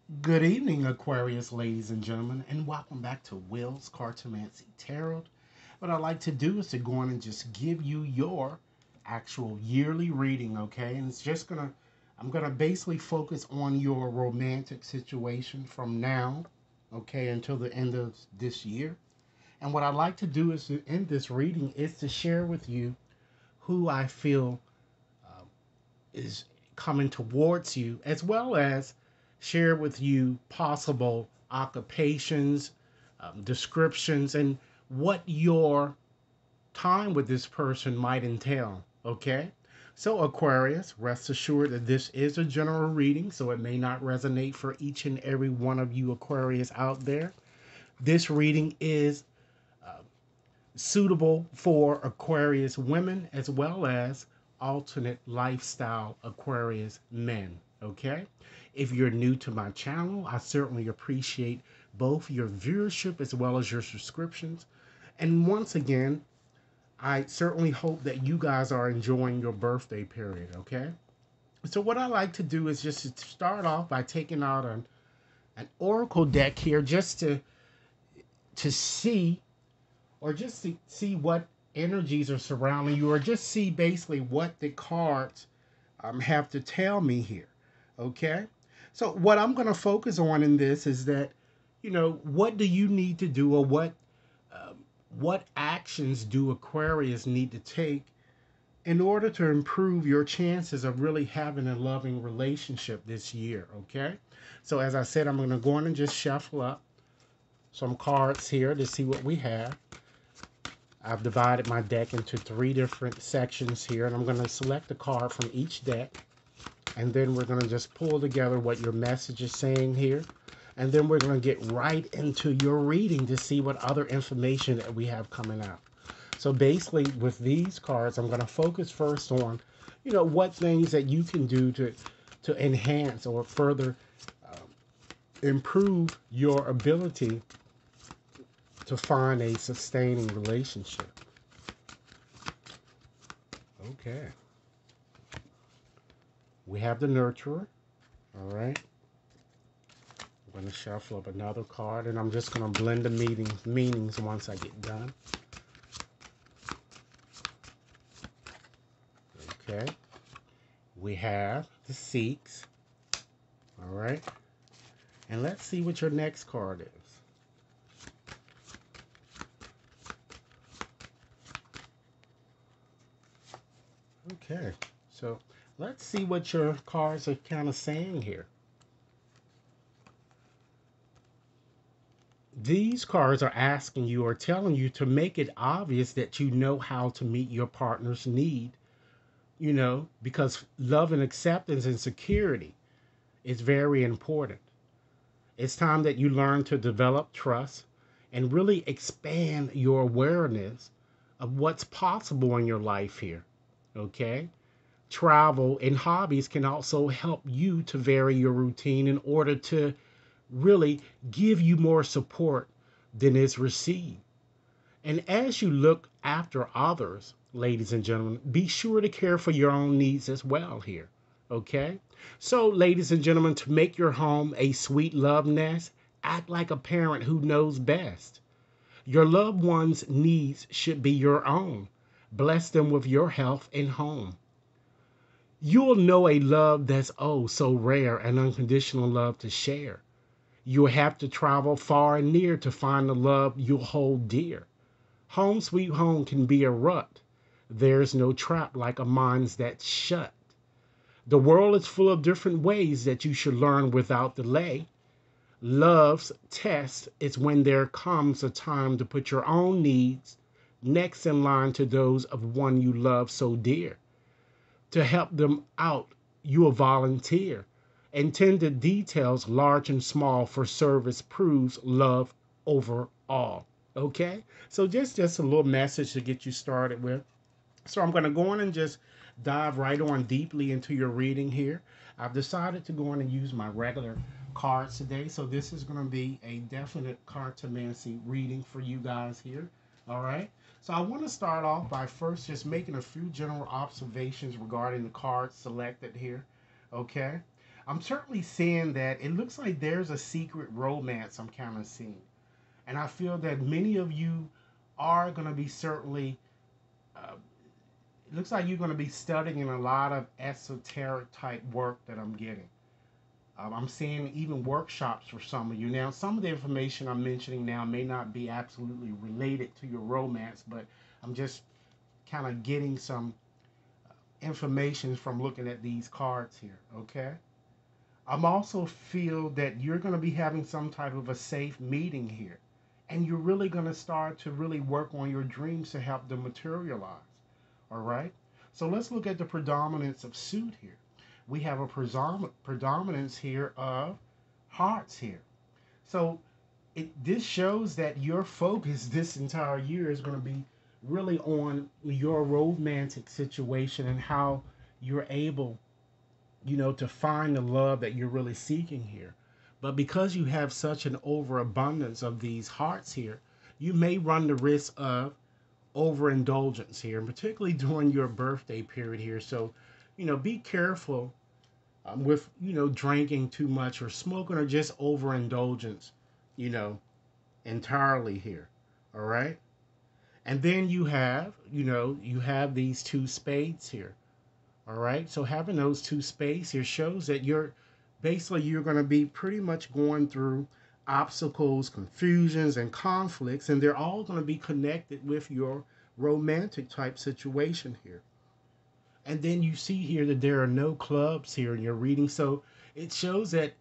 Good evening, Aquarius, ladies and gentlemen, and welcome back to Will's Cartomancy Tarot. What I'd like to do is to go on and just give you your actual yearly reading, okay? And I'm gonna basically focus on your romantic situation from now, okay, until the end of this year. And what I'd like to do is to end this reading is to share with you who I feel is coming towards you, as well as share with you possible occupations, descriptions, and what your time with this person might entail. Okay? So, Aquarius, rest assured that this is a general reading, so it may not resonate for each and every one of you Aquarius out there. This reading is suitable for Aquarius women as well as alternate lifestyle Aquarius men. Okay? If you're new to my channel, I certainly appreciate both your viewership as well as your subscriptions. And once again, I certainly hope that you guys are enjoying your birthday period. Okay? So, what I like to do is just to start off by taking out an oracle deck here just to see or just to see what energies are surrounding you, or just see basically what the cards have to tell me here. Okay? So, what I'm going to focus on in this is that, what do you need to do, or what actions do Aquarius need to take in order to improve your chances of really having a loving relationship this year? Okay? So, as I said, I'm going to go on and just shuffle up some cards here to see what we have. I've divided my deck into three different sections here, and I'm going to select a card from each deck, and then we're going to just pull together what your message is saying here, and then we're going to get right into your reading to see what other information that we have coming out. So basically, with these cards, I'm going to focus first on, what things that you can do to enhance or further improve your ability to find a sustaining relationship. Okay. We have the nurturer. All right. I'm going to shuffle up another card, and I'm just going to blend the meanings once I get done. Okay. We have the Seeks. All right. And let's see what your next card is. Okay, so let's see what your cards are kind of saying here. These cards are asking you or telling you to make it obvious that you know how to meet your partner's need, because love and acceptance and security is very important. It's time that you learn to develop trust and really expand your awareness of what's possible in your life here. Okay? Travel and hobbies can also help you to vary your routine in order to really give you more support than is received. And as you look after others, ladies and gentlemen, be sure to care for your own needs as well here. Okay? So, ladies and gentlemen, to make your home a sweet love nest, act like a parent who knows best. Your loved one's needs should be your own. Bless them with your health and home. You'll know a love that's oh so rare and unconditional love to share. You'll have to travel far and near to find the love you'll hold dear. Home sweet home can be a rut. There's no trap like a mind's that's shut. The world is full of different ways that you should learn without delay. Love's test is when there comes a time to put your own needs next in line to those of one you love so dear. To help them out, you will volunteer. And tend to details large and small for service proves love over all. Okay? So just a little message to get you started with. So I'm going to go on and just dive right on deeply into your reading here. I've decided to go on and use my regular cards today. So this is going to be a definite cartomancy reading for you guys here. All right? So I want to start off by first just making a few general observations regarding the cards selected here. Okay? I'm certainly seeing that it looks like there's a secret romance I'm kind of seeing. And I feel that many of you are going to be certainly, uh, it looks like you're going to be studying a lot of esoteric type work that I'm getting. I'm seeing even workshops for some of you. Now, some of the information I'm mentioning now may not be absolutely related to your romance, but I'm just kind of getting some information from looking at these cards here, okay? I'm also feel that you're going to be having some type of a safe meeting here. And you're really going to start to really work on your dreams to help them materialize. All right? So let's look at the predominance of suit here. We have a predominance here of hearts here. So this shows that your focus this entire year is going to be really on your romantic situation and how you're able, to find the love that you're really seeking here. But because you have such an overabundance of these hearts here, you may run the risk of overindulgence here, and particularly during your birthday period here. So, be careful with, drinking too much or smoking or just overindulgence, you know, entirely here. All right. And then you have these two spades here. All right. So having those two spades here shows that you're going to be pretty much going through obstacles, confusions, and conflicts, and they're all going to be connected with your romantic type situation here. And then you see here that there are no clubs here in your reading. So it shows that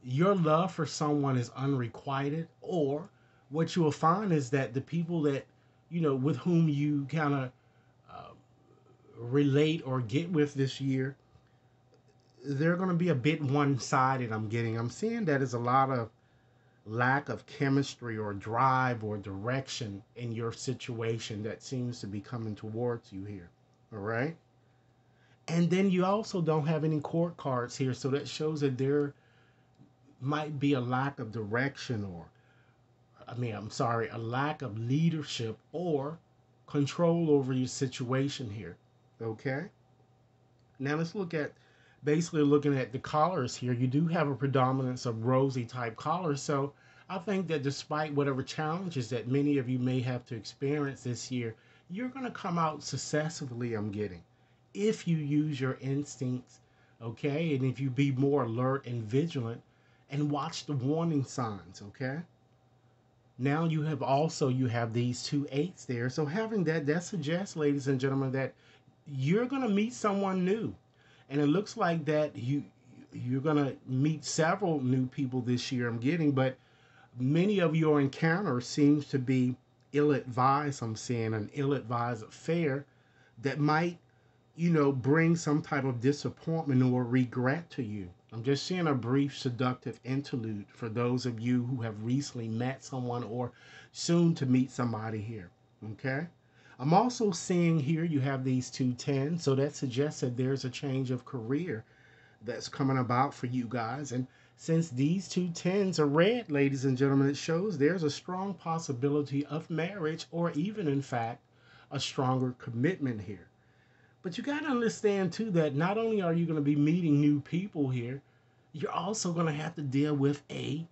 your love for someone is unrequited, or what you will find is that the people that, with whom you kind of uh, relate or get with this year, they're going to be a bit one-sided. I'm seeing that as a lot of lack of chemistry or drive or direction in your situation that seems to be coming towards you here. All right. And then you also don't have any court cards here, so that shows that there might be a lack of direction, or I'm sorry, a lack of leadership or control over your situation here. Okay. Now let's look at basically looking at the colors here. You do have a predominance of rosy type colors. So I think that despite whatever challenges that many of you may have to experience this year, you're going to come out successfully, I'm getting, if you use your instincts, okay? And if you be more alert and vigilant and watch the warning signs, okay? Now you have these two eights there. So having that suggests, ladies and gentlemen, that you're going to meet someone new, and it looks like that you're going to meet several new people this year, I'm getting, but many of your encounters seems to be ill-advised. I'm seeing an ill-advised affair that might, bring some type of disappointment or regret to you. I'm just seeing a brief seductive interlude for those of you who have recently met someone or soon to meet somebody here. Okay. I'm also seeing here you have these two tens, so that suggests that there's a change of career that's coming about for you guys. And since these two tens are red, ladies and gentlemen, it shows there's a strong possibility of marriage, or even, in fact, a stronger commitment here. But you got to understand, too, that not only are you going to be meeting new people here, you're also going to have to deal with an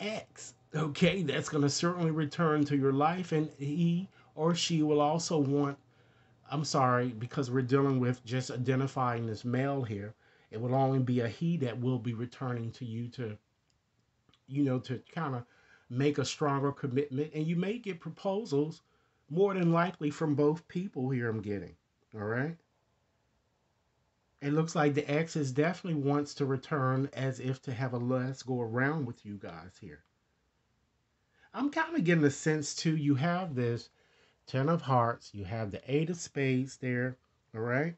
ex, okay, that's going to certainly return to your life, and he or she will also want, I'm sorry, because we're dealing with just identifying this male here, it will only be a he that will be returning to you to, to kind of make a stronger commitment. And you may get proposals more than likely from both people here, I'm getting. All right. It looks like the ex is definitely wants to return as if to have a let's go around with you guys here. I'm kind of getting a sense too. You have this Ten of Hearts, you have the Eight of Spades there, all right?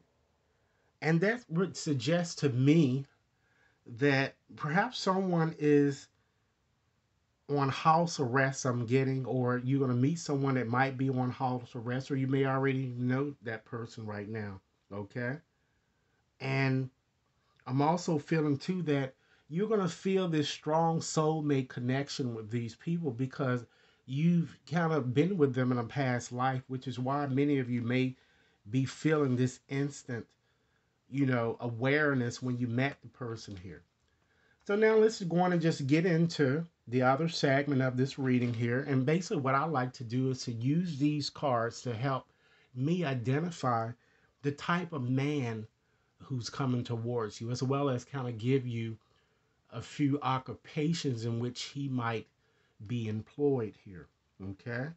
And that would suggest to me that perhaps someone is on house arrest, I'm getting, or you're going to meet someone that might be on house arrest, or you may already know that person right now, okay? And I'm also feeling too that you're going to feel this strong soulmate connection with these people because you've kind of been with them in a past life, which is why many of you may be feeling this instant, awareness when you met the person here. So now let's go on and just get into the other segment of this reading here. And basically, what I like to do is to use these cards to help me identify the type of man who's coming towards you, as well as kind of give you a few occupations in which he might be employed here. Okay.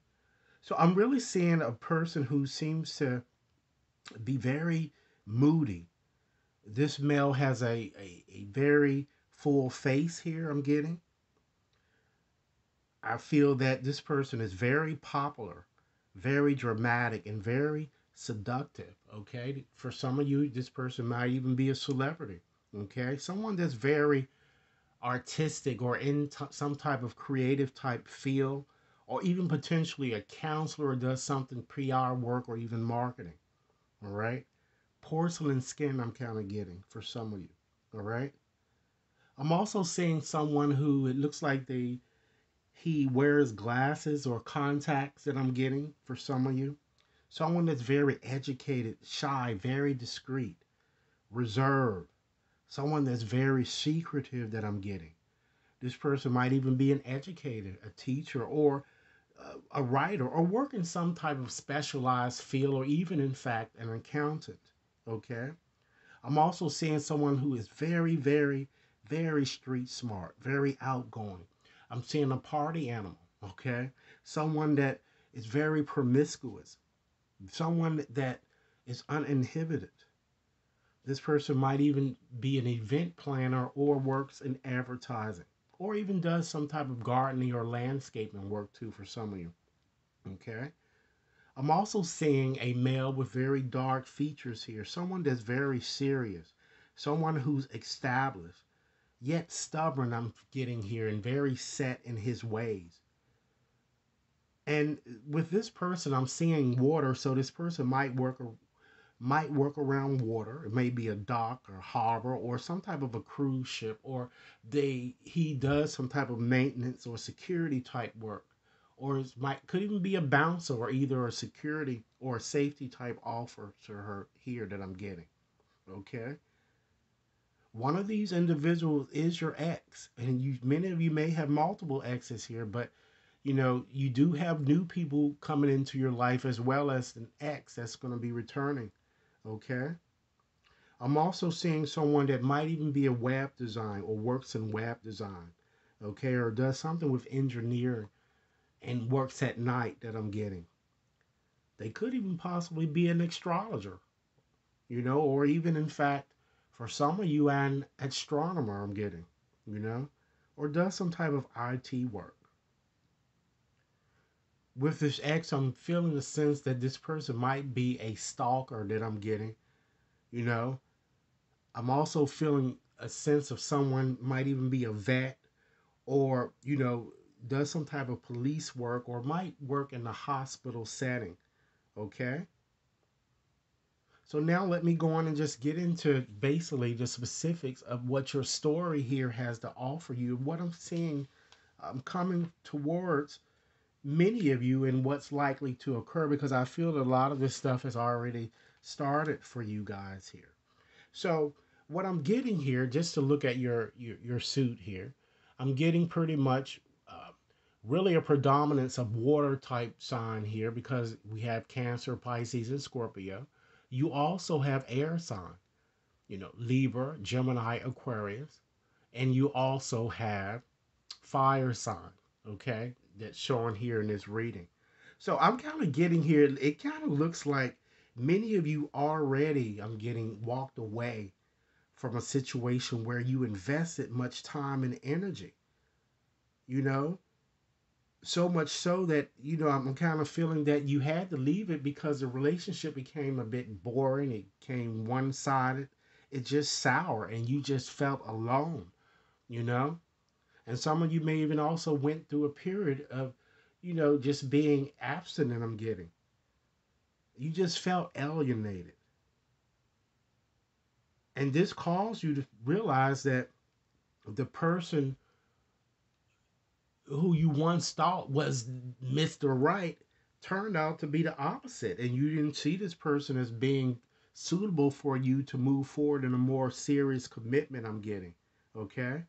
So I'm really seeing a person who seems to be very moody. This male has a very full face here, I'm getting. I feel that this person is very popular, very dramatic, and very seductive. Okay. For some of you, this person might even be a celebrity. Okay. Someone that's very artistic or in some type of creative type field, or even potentially a counselor or does something PR work or even marketing. All right. Porcelain skin, I'm kind of getting for some of you. All right. I'm also seeing someone who it looks like he wears glasses or contacts that I'm getting for some of you. Someone that's very educated, shy, very discreet, reserved. Someone that's very secretive that I'm getting. This person might even be an educator, a teacher, or a writer, or work in some type of specialized field, or even, in fact, an accountant. Okay. I'm also seeing someone who is very, very, very street smart, very outgoing. I'm seeing a party animal. Okay. Someone that is very promiscuous, someone that is uninhibited. This person might even be an event planner or works in advertising or even does some type of gardening or landscaping work too for some of you. Okay. I'm also seeing a male with very dark features here, someone that's very serious, someone who's established, yet stubborn, I'm getting here, and very set in his ways. And with this person, I'm seeing water, so this person might work around water. It may be a dock or harbor or some type of a cruise ship, or he does some type of maintenance or security type work, or it might could even be a bouncer or either a security or a safety type officer here that I'm getting. Okay, one of these individuals is your ex, and many of you may have multiple exes here, but you do have new people coming into your life as well as an ex that's going to be returning. Okay. I'm also seeing someone that might even be a web design or works in web design, okay, or does something with engineering and works at night that I'm getting. They could even possibly be an astrologer, or even in fact, for some of you, an astronomer I'm getting, you know, or does some type of IT work. With this X, I'm feeling the sense that this person might be a stalker that I'm getting, you know, I'm also feeling a sense of someone might even be a vet or, does some type of police work or might work in a hospital setting. Okay. So now let me go on and just get into basically the specifics of what your story here has to offer you. What I'm seeing coming towards many of you and what's likely to occur because I feel that a lot of this stuff has already started for you guys here. So what I'm getting here, just to look at your suit here, I'm getting pretty much really a predominance of water type sign here because we have Cancer, Pisces, and Scorpio. You also have air sign, Libra, Gemini, Aquarius, and you also have fire sign, okay, that's shown here in this reading. So I'm kind of getting here, it kind of looks like many of you already, I'm getting walked away from a situation where you invested much time and energy, you know, so much so that, I'm kind of feeling that you had to leave it because the relationship became a bit boring. It became one sided. It just sour and you just felt alone, you know? And some of you may even also went through a period of, just being absent and I'm getting. You just felt alienated. And this caused you to realize that the person who you once thought was Mr. Right turned out to be the opposite. And you didn't see this person as being suitable for you to move forward in a more serious commitment, I'm getting. Okay?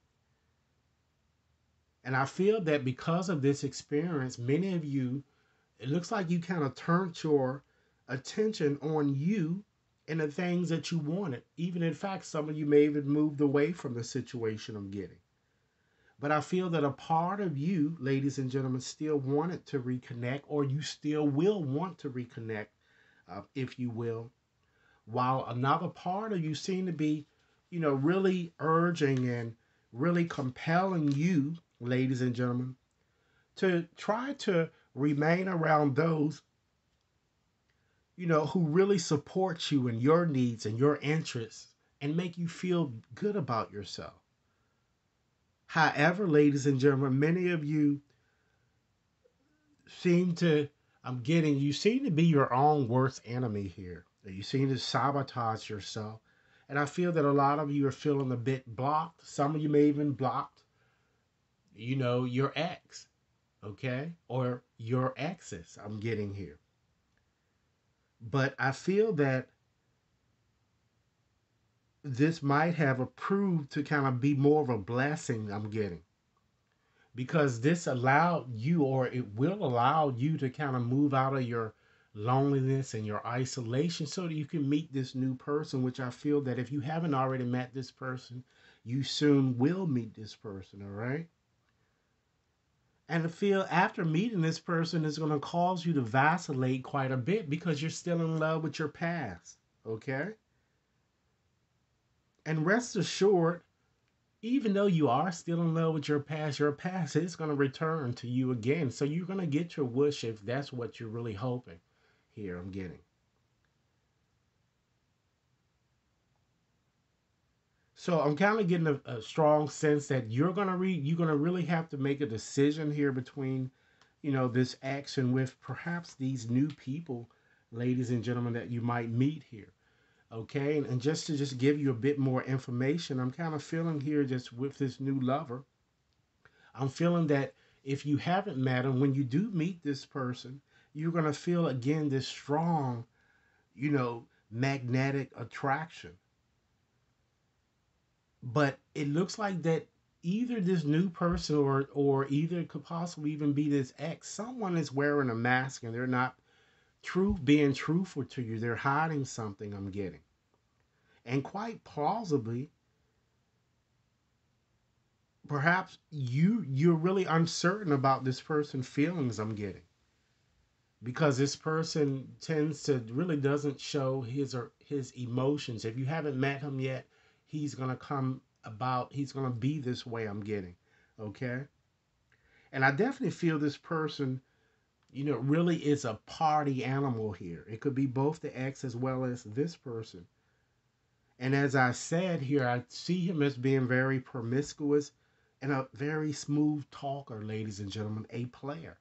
And I feel that because of this experience, many of you, it looks like you kind of turned your attention on you and the things that you wanted. Even in fact, some of you may even moved away from the situation I'm getting. But I feel that a part of you, ladies and gentlemen, still wanted to reconnect, or you still will want to reconnect, if you will. While another part of you seem to be, really urging and really compelling you, ladies and gentlemen, to try to remain around those, who really support you and your needs and your interests and make you feel good about yourself. However, ladies and gentlemen, many of you seem to, you seem to be your own worst enemy here. You seem to sabotage yourself. And I feel that a lot of you are feeling a bit blocked. Some of you may even blocked, your ex, okay? Or your exes, I'm getting here. But I feel that this might have proved to kind of be more of a blessing, I'm getting. Because this allowed you, or it will allow you to kind of move out of your loneliness and your isolation so that you can meet this new person, which I feel that if you haven't already met this person, you soon will meet this person, all right? And I feel after meeting this person is going to cause you to vacillate quite a bit because you're still in love with your past, okay? And rest assured, even though you are still in love with your past is going to return to you again. So you're going to get your wish if that's what you're really hoping. Here, I'm getting. So I'm kind of getting a strong sense that you're gonna really have to make a decision here between, this action with perhaps these new people, ladies and gentlemen, that you might meet here. Okay, and just to just give you a bit more information, I'm kind of feeling here just with this new lover. I'm feeling that if you haven't met him, when you do meet this person, you're gonna feel again this strong, magnetic attraction. But it looks like that either this new person or either it could possibly even be this ex, someone is wearing a mask and they're not being truthful to you. They're hiding something, I'm getting. And quite plausibly, perhaps you're really uncertain about this person's feelings, I'm getting. Because this person tends to really doesn't show his emotions. If you haven't met him yet, he's gonna be this way, I'm getting. Okay? And I definitely feel this person, really is a party animal here. It could be both the ex as well as this person. And as I said here, I see him as being very promiscuous and a very smooth talker, ladies and gentlemen, a player.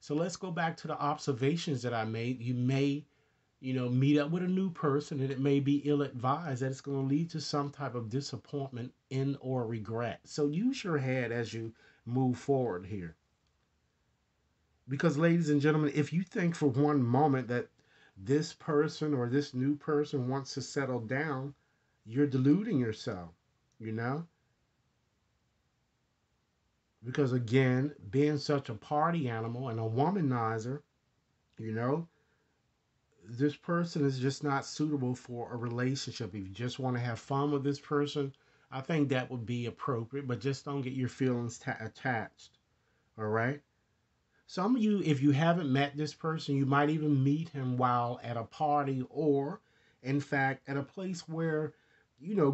So let's go back to the observations that I made. You may, meet up with a new person and it may be ill advised that it's going to lead to some type of disappointment in or regret. So use your head as you move forward here. Because, ladies and gentlemen, if you think for one moment that this person or this new person wants to settle down, you're deluding yourself, you know? Because, again, being such a party animal and a womanizer, you know, this person is just not suitable for a relationship. If you just want to have fun with this person, I think that would be appropriate, but just don't get your feelings attached, all right? Some of you, if you haven't met this person, you might even meet him while at a party or, in fact, at a place where,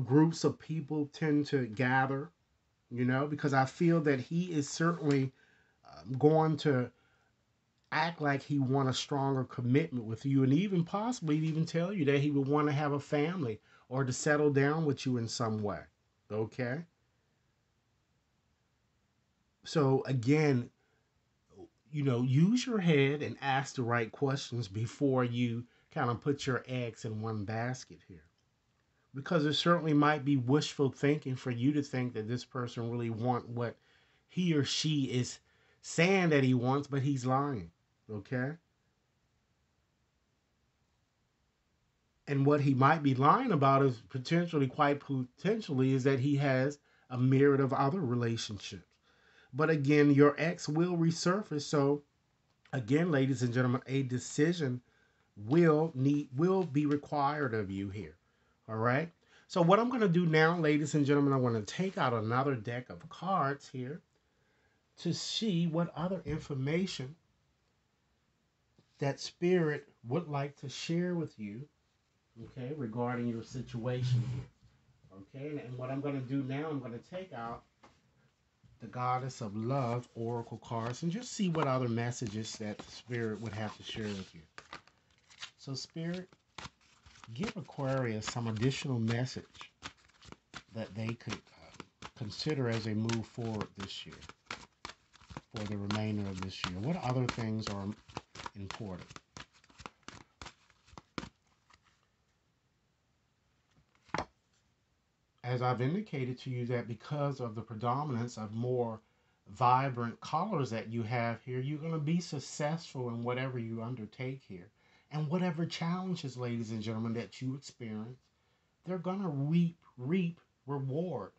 groups of people tend to gather, because I feel that he is certainly going to act like he want a stronger commitment with you and even possibly even tell you that he would want to have a family or to settle down with you in some way. Okay? So again, use your head and ask the right questions before you kind of put your eggs in one basket here. Because it certainly might be wishful thinking for you to think that this person really want what he or she is saying that he wants, but he's lying. Okay? And what he might be lying about is potentially, quite potentially, is that he has a myriad of other relationships. But again, your ex will resurface. So again, ladies and gentlemen, a decision will be required of you here. All right. So what I'm going to do now, ladies and gentlemen, I want to take out another deck of cards here to see what other information that spirit would like to share with you, okay, regarding your situation here. Okay, and what I'm going to do now, I'm going to take out the Goddess of Love Oracle cards and just see what other messages that the spirit would have to share with you. So spirit, give Aquarius some additional message that they could consider as they move forward this year, for the remainder of this year. What other things are important? As I've indicated to you, that because of the predominance of more vibrant colors that you have here, you're going to be successful in whatever you undertake here. And whatever challenges, ladies and gentlemen, that you experience, they're going to reap reward,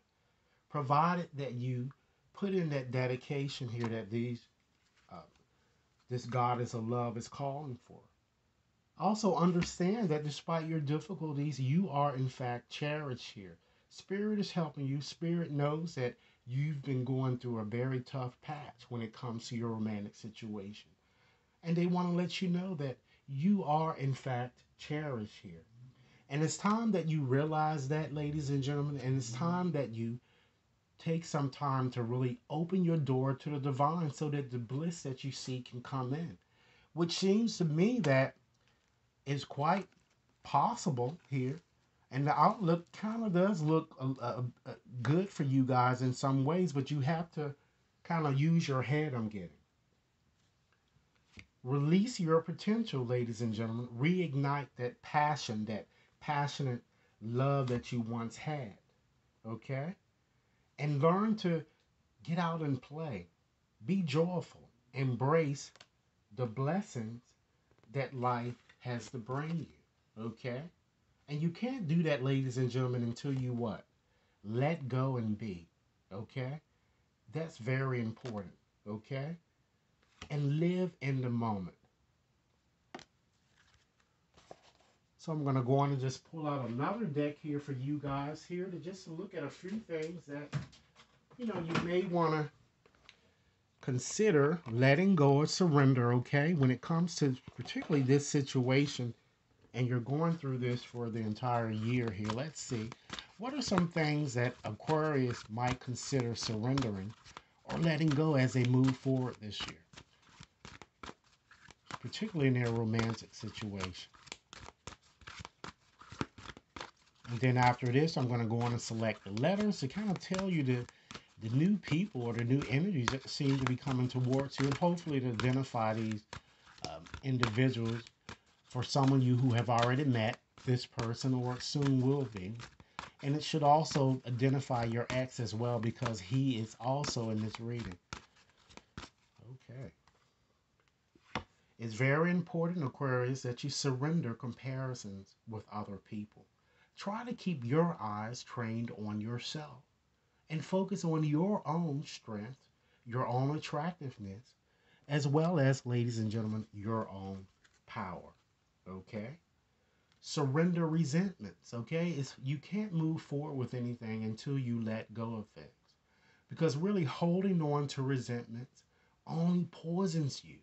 provided that you put in that dedication here that this Goddess of Love is calling for. Also understand that despite your difficulties, you are in fact cherished here. Spirit is helping you. Spirit knows that you've been going through a very tough patch when it comes to your romantic situation. And they want to let you know that you are in fact cherished here. And it's time that you realize that, ladies and gentlemen, and it's time that you take some time to really open your door to the divine so that the bliss that you seek can come in. Which seems to me that is quite possible here. And the outlook kind of does look good for you guys in some ways, but you have to kind of use your head, I'm getting. Release your potential, ladies and gentlemen. Reignite that passion, that passionate love that you once had. Okay? And learn to get out and play. Be joyful. Embrace the blessings that life has to bring you. Okay? And you can't do that, ladies and gentlemen, until you what? Let go and be. Okay? That's very important. Okay? And live in the moment. So I'm going to go on and just pull out another deck here for you guys here to just look at a few things that, you may want to consider letting go or surrender, okay? When it comes to particularly this situation, and you're going through this for the entire year here. Let's see. What are some things that Aquarius might consider surrendering or letting go as they move forward this year, particularly in their romantic situation? And then after this, I'm going to go on and select the letters to kind of tell you the new people or the new energies that seem to be coming towards you, and hopefully to identify these individuals for some of you who have already met this person or soon will be. And it should also identify your ex as well, because he is also in this reading. Okay. It's very important, Aquarius, that you surrender comparisons with other people. Try to keep your eyes trained on yourself and focus on your own strength, your own attractiveness, as well as, ladies and gentlemen, your own power. Okay? Surrender resentments, okay? You can't move forward with anything until you let go of things. Because really holding on to resentments only poisons you.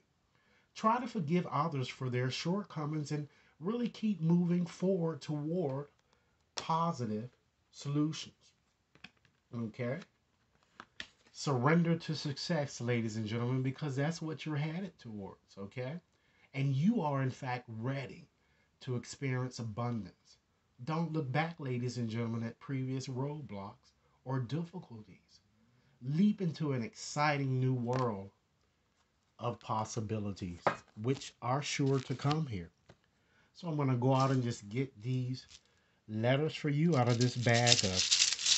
Try to forgive others for their shortcomings and really keep moving forward toward positive solutions. Okay? Surrender to success, ladies and gentlemen, because that's what you're headed towards, okay? And you are, in fact, ready to experience abundance. Don't look back, ladies and gentlemen, at previous roadblocks or difficulties. Leap into an exciting new world of possibilities, which are sure to come here. So I'm going to go out and just get these letters for you out of this bag of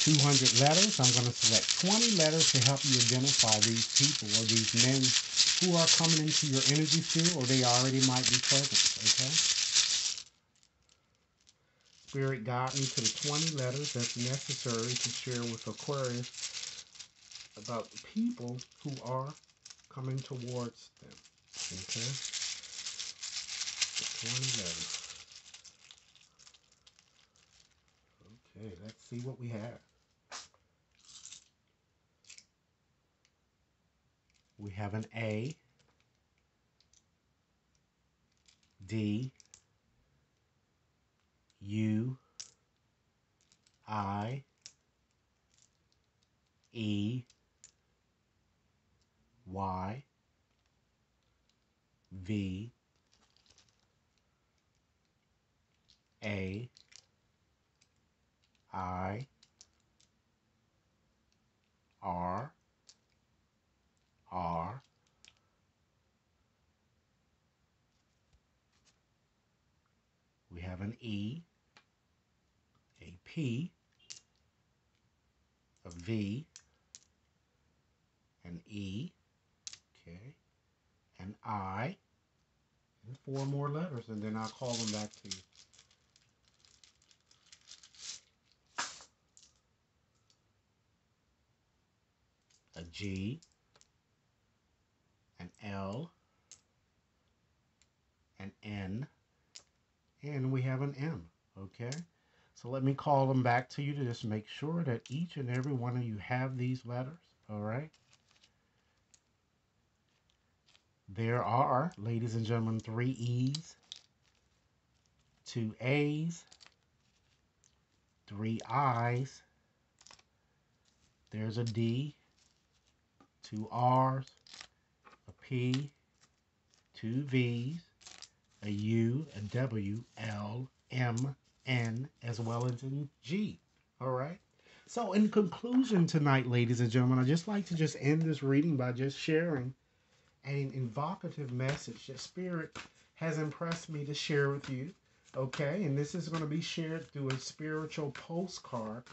200 letters. I'm going to select 20 letters to help you identify these people or these men who are coming into your energy field, or they already might be present, okay? Spirit guide me to the 20 letters that's necessary to share with Aquarius about the people who are coming towards them. Okay? The 20 letters. Okay, let's see what we have. We have an A, D, U, I, E, Y, V, A, I, R, R, we have an E, a P, a V, an E, okay, an I, and 4 more letters, and then I'll call them back to you. A G, an L, an N, and we have an M, okay? So let me call them back to you to just make sure that each and every one of you have these letters, all right? There are, ladies and gentlemen, 3 E's, 2 A's, 3 I's, there's a D, 2 R's, a P, 2 V's, a U, a W, L, M, N, as well as a G. All right? So in conclusion tonight, ladies and gentlemen, I'd just like to just end this reading by just sharing an evocative message that Spirit has impressed me to share with you. Okay? And this is going to be shared through a spiritual postcard.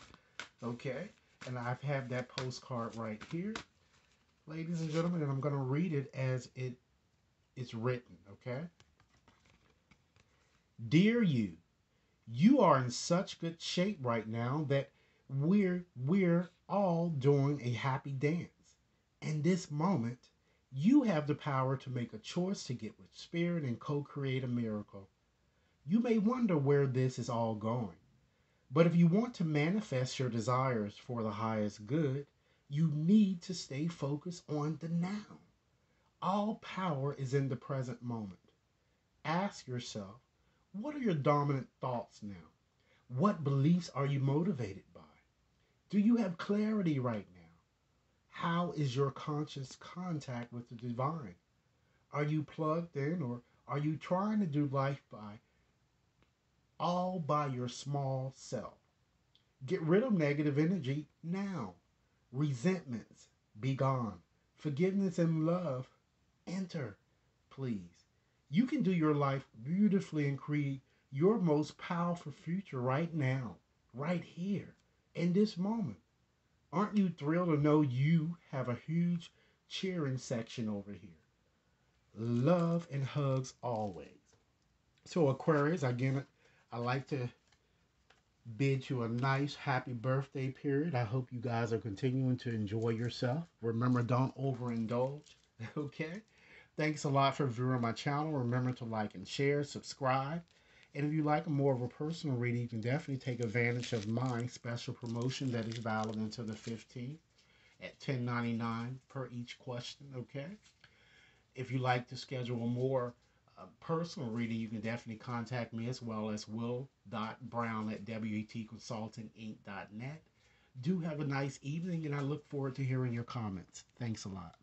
Okay? And I've had that postcard right here, ladies and gentlemen, and I'm going to read it as it's written. Okay? Dear you, you are in such good shape right now that we're all doing a happy dance. In this moment, you have the power to make a choice to get with Spirit and co-create a miracle. You may wonder where this is all going, but if you want to manifest your desires for the highest good, you need to stay focused on the now. All power is in the present moment. Ask yourself, what are your dominant thoughts now? What beliefs are you motivated by? Do you have clarity right now? How is your conscious contact with the divine? Are you plugged in, or are you trying to do life all by your small self? Get rid of negative energy now. Resentments, be gone. Forgiveness and love, enter, please. You can do your life beautifully and create your most powerful future right now, right here, in this moment. Aren't you thrilled to know you have a huge cheering section over here? Love and hugs always. So Aquarius, again, I like to bid you a nice happy birthday period. I hope you guys are continuing to enjoy yourself. Remember, don't overindulge. Okay? Thanks a lot for viewing my channel. Remember to like and share, subscribe. And if you like more of a personal reading, you can definitely take advantage of my special promotion that is valid until the 15th at $10.99 per each question, okay? If you like to schedule a more personal reading, you can definitely contact me, as well as will.brown@wetconsultinginc.net. Do have a nice evening, and I look forward to hearing your comments. Thanks a lot.